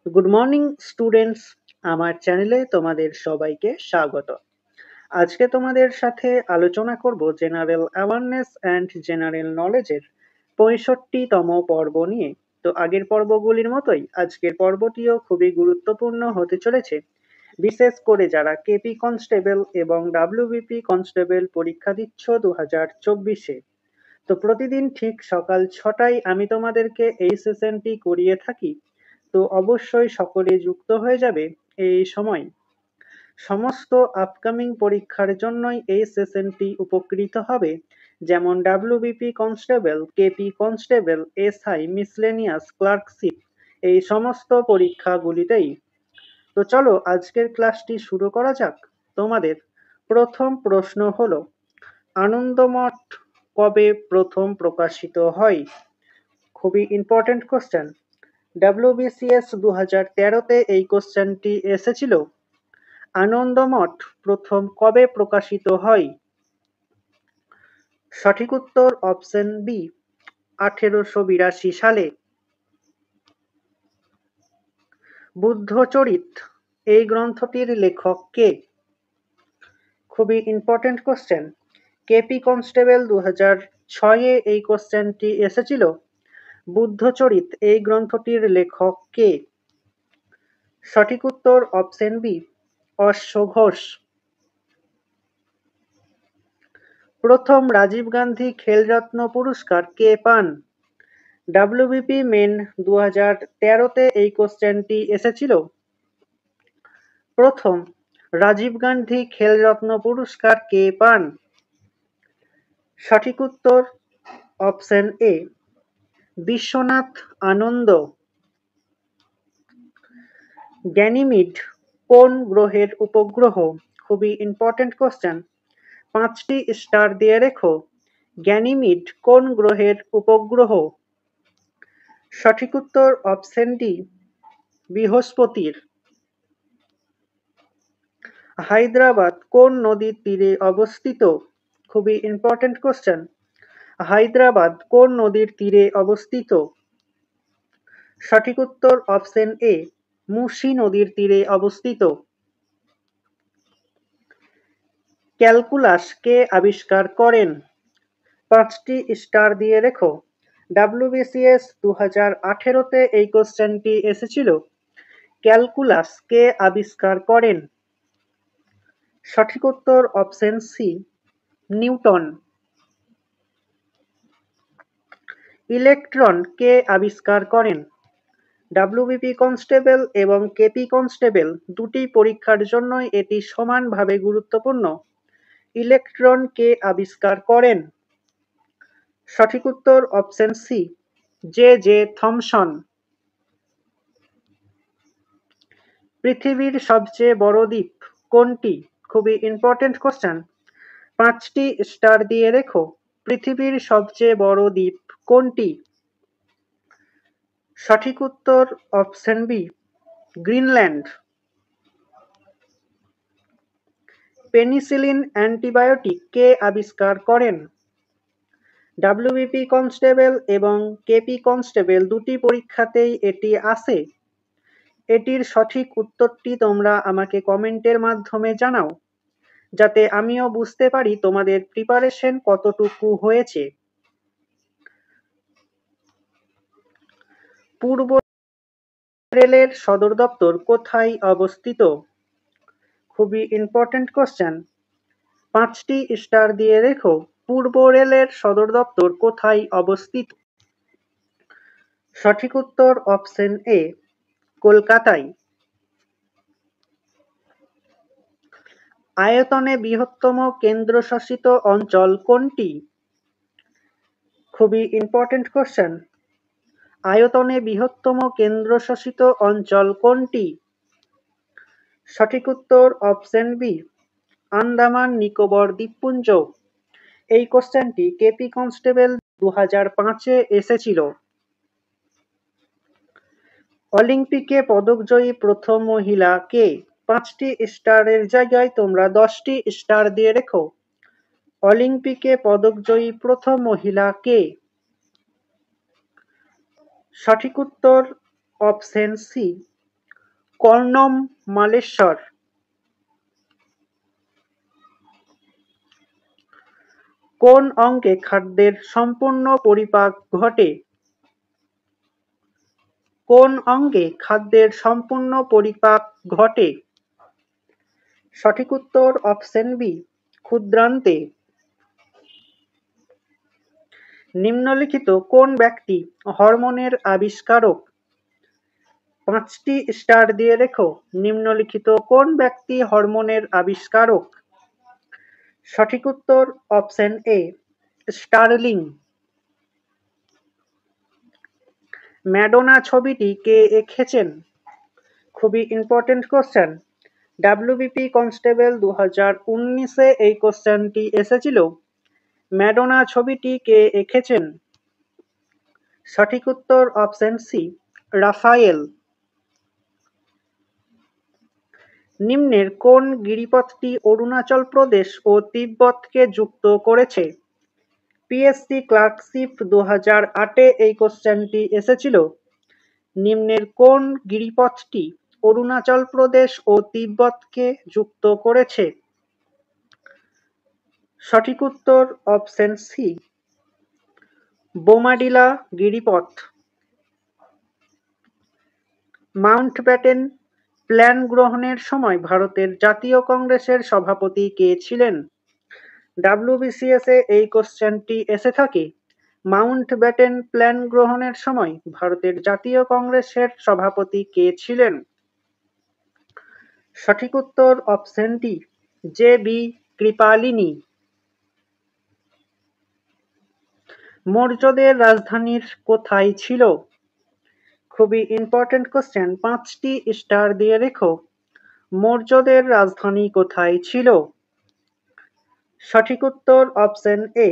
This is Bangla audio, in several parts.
গুড মর্নিং স্টুডেন্টস, আমার চ্যানেলে তোমাদের সবাইকে স্বাগত। আজকে তোমাদের সাথে আলোচনা করব জেনারেল অ্যাওয়ারনেস অ্যান্ড জেনারেল নলেজের 65তম পর্ব নিয়ে। তো আগের পর্বগুলির মতোই আজকের পর্বটিও খুবই গুরুত্বপূর্ণ হতে চলেছে, বিশেষ করে যারা কেপি কনস্টেবল এবং ডাব্লিউবিপি কনস্টেবল পরীক্ষা দিচ্ছ 2024-এ। তো প্রতিদিন ঠিক সকাল 6টায় আমি তোমাদেরকে এই সেশনটি করিয়ে থাকি। তো অবশ্যই সকলে যুক্ত হয়ে যাবে এই সময়। সমস্ত আপকামিং পরীক্ষার জন্যই এই সেশনটি উপকৃত হবে, যেমন WBP constable, KP constable, SI, miscellaneous, clerkship, এই সমস্ত পরীক্ষাগুলিতেই। তো চলো আজকের ক্লাসটি শুরু করা যাক। তোমাদের প্রথম প্রশ্ন হলো, আনন্দমঠ কবে প্রথম প্রকাশিত হয়? খুবই ইম্পর্টেন্ট কোশ্চেন। WBCS 2013-তে এই কোশ্চেনটি এসেছিল। আনন্দমঠ প্রথম কবে প্রকাশিত হয়? সঠিক উত্তর অপশন বি, 1882 সালে। বুদ্ধচরিত এই গ্রন্থটির লেখক কে? খুবই ইম্পর্টেন্ট কোশ্চেন। কেপি কনস্টেবল 2006-এ এই কোশ্চেনটি এসেছিল। বুদ্ধচরিত এই গ্রন্থটির লেখক কে? সঠিক উত্তর অপশন বি, অশ্ব ঘোষ। প্রথম রাজীব গান্ধী খেলরত্ন পুরস্কার কে পান? ডাব্লিউবিপি মেন 2013-তে এই কোশ্চেনটি এসেছিল। প্রথম রাজীব গান্ধী খেলরত্ন পুরস্কার কে পান? সঠিক উত্তর option A, Viswanath Anand. Ganymede কোন গ্রহের উপগ্রহ? খুবই ইম্পর্টেন্ট কোশ্চেন। 5টি স্টার দিয়ে রেখো। গ্যানিমিড কোন গ্রহের উপগ্রহ? সঠিক উত্তর অপশন ডি, বৃহস্পতির। হায়দ্রাবাদ কোন নদীর তীরে অবস্থিত? খুবই ইম্পর্টেন্ট কোশ্চেন। হায়দ্রাবাদ কোন নদীর তীরে অবস্থিত? সঠিক উত্তর অপশন এ, মুসি নদীর তীরে অবস্থিত। ক্যালকুলাস কে আবিষ্কার করেন? 5টি স্টার দিয়ে রেখো। WBCS 2018-তে এই কোশ্চেনটি এসেছিল। ক্যালকুলাস কে আবিষ্কার করেন? সঠিক উত্তর অপশন সি, নিউটন। ইলেকট্রন কে আবিষ্কার করেন? ডাব্লিউবিপি কনস্টেবল এবং কেপি কনস্টেবল দুটি পরীক্ষার জন্যই এটি সমানভাবে গুরুত্বপূর্ণ। ইলেকট্রন কে আবিষ্কার করেন? সঠিক উত্তর option C, J J Thomson. পৃথিবীর সবচেয়ে বড় দ্বীপ কোনটি? খুবই ইম্পর্টেন্ট কোশ্চেন। 5টি স্টার দিয়ে রেখো। পৃথিবীর সবচেয়ে বড় দ্বীপ কোনটি? সঠিক উত্তর option B, Greenland. Penicillin antibiotic কে আবিষ্কার করেন? ডাব্লিউবিপি কনস্টেবল এবং কেপি কনস্টেবল দুটি পরীক্ষাতেই এটি আসে। এটির সঠিক উত্তরটি তোমরা আমাকে কমেন্টের মাধ্যমে জানাও, যাতে আমিও বুঝতে পারি তোমাদের প্রিপারেশন কতটুকু হয়েছে। পূর্ব রেলের সদর দপ্তর কোথায় অবস্থিত? খুবই ইম্পর্টেন্ট কোশ্চেন। 5টি স্টার দিয়ে রেখো। পূর্ব রেলের সদর দপ্তর কোথায় অবস্থিত? সঠিক উত্তর অপশন এ, কলকাতায়। আয়তনে বৃহত্তম কেন্দ্রশাসিত অঞ্চল কোনটি? খুবই ইম্পর্টেন্ট কোশ্চেন। আয়তনে বৃহত্তম কেন্দ্রশাসিত অঞ্চল কোনটি? সঠিক উত্তর অপশন বি, আন্দামান নিকোবর দ্বীপপুঞ্জ। এই কোশ্চেনটি কেপি কনস্টেবল 2005-এ এসেছিল। অলিম্পিকে পদকজয়ী প্রথম মহিলা কে? 5টি স্টারের জায়গায় তোমরা 10টি স্টার দিয়ে রেখো। অলিম্পিকে পদকজয়ী প্রথম মহিলা কে? সঠিক উত্তর অপশন সি, কর্ণম মালেশ্বর। কোন অঙ্গে খাদ্যের সম্পূর্ণ পরিপাক ঘটে? কোন অঙ্গে খাদ্যের সম্পূর্ণ পরিপাক ঘটে? সঠিক উত্তর অপশন বি, ক্ষুদ্রান্তে। নিম্নলিখিত কোন ব্যক্তি হরমোনের আবিষ্কারক? 5টি স্টার দিয়ে রেখো। নিম্নলিখিত কোন ব্যক্তি হরমোনের আবিষ্কারক? সঠিক উত্তর অপশন এ, স্টার্লিং। ম্যাডোনা ছবিটি কে এঁকেছেন? খুবই ইম্পর্টেন্ট কোশ্চেন। ডাব্লিউবিপি কনস্টেবল 2019-এ এই কোশ্চেনটি এসেছিল। ম্যাডোনা ছবিটি কে এঁকেছেন? সঠিক উত্তর অপশন সি, রাফায়েল। নিম্নের কোন গিরিপথটি অরুণাচল প্রদেশ ও তিব্বতকে যুক্ত করেছে? পিএসসি ক্লার্কশিপ 2008-এ এই কোশ্চেনটি এসেছিল। নিম্নের কোন গিরিপথটি অরুণাচল প্রদেশ ও তিব্বতকে যুক্ত করেছে? সঠিক উত্তর অপশন সি, বোমাডিলা গিরিপথ। মাউন্টব্যাটেন প্ল্যান গ্রহণের সময় ভারতের জাতীয় কংগ্রেসের সভাপতি কে ছিলেন? ডাব্লিউবিসিএস-এ এই কোশ্চেনটি এসে থাকে। মাউন্টব্যাটেন প্ল্যান গ্রহণের সময় ভারতের জাতীয় কংগ্রেসের সভাপতি কে ছিলেন? সঠিক উত্তর option D, J B Kripalani. মৌর্যদের রাজধানীর কোথায় ছিল? খুবই ইম্পর্টেন্ট কোশ্চেন, 5টি স্টার দিয়ে রেখো। মৌর্যদের রাজধানী কোথায় ছিল? সঠিক উত্তর অপশন এ,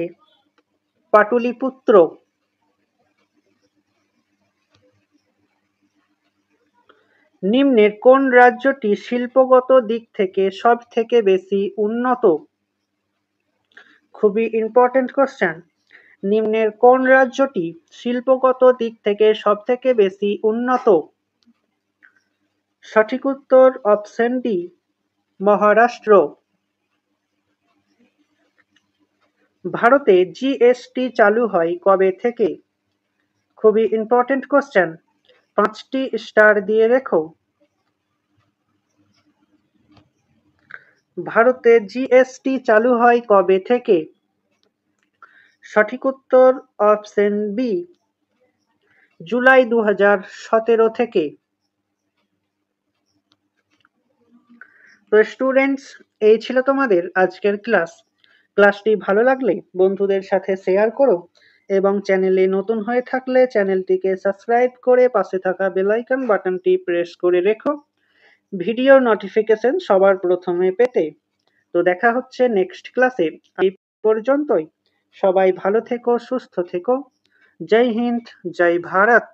পাটলিপুত্র। নিম্নের কোন রাজ্যটি শিল্পগত দিক থেকে সব থেকে বেশি উন্নত? খুবই ইম্পর্টেন্ট কোশ্চেন। নিম্নের কোন রাজ্যটি শিল্পগত দিক থেকে সব থেকে বেশি উন্নত? সঠিক উত্তর অপশন ডি, মহারাষ্ট্র। ভারতে জিএসটি চালু হয় কবে থেকে? খুবই ইম্পর্টেন্ট কোশ্চেন, 5টি স্টার দিয়ে রেখো। ভারতে জিএসটি চালু হয় কবে থেকে? সঠিক উত্তর অপশন বি, জুলাই 2017 থেকে। তো স্টুডেন্টস, এই ছিল তোমাদের আজকের ক্লাস। ক্লাসটি ভালো লাগলে বন্ধুদের সাথে শেয়ার করো এবং চ্যানেলে নতুন হয়ে থাকলে চ্যানেলটিকে সাবস্ক্রাইব করে পাশে থাকা বেল আইকন বাটনটি প্রেস করে রেখো ভিডিও নোটিফিকেশন সবার প্রথমে পেতে। তো দেখা হচ্ছে নেক্সট ক্লাসে। এই পর্যন্তই। সবাই ভালো থেকো, সুস্থ থেকো। জয় হিন্দ, জয় ভারত।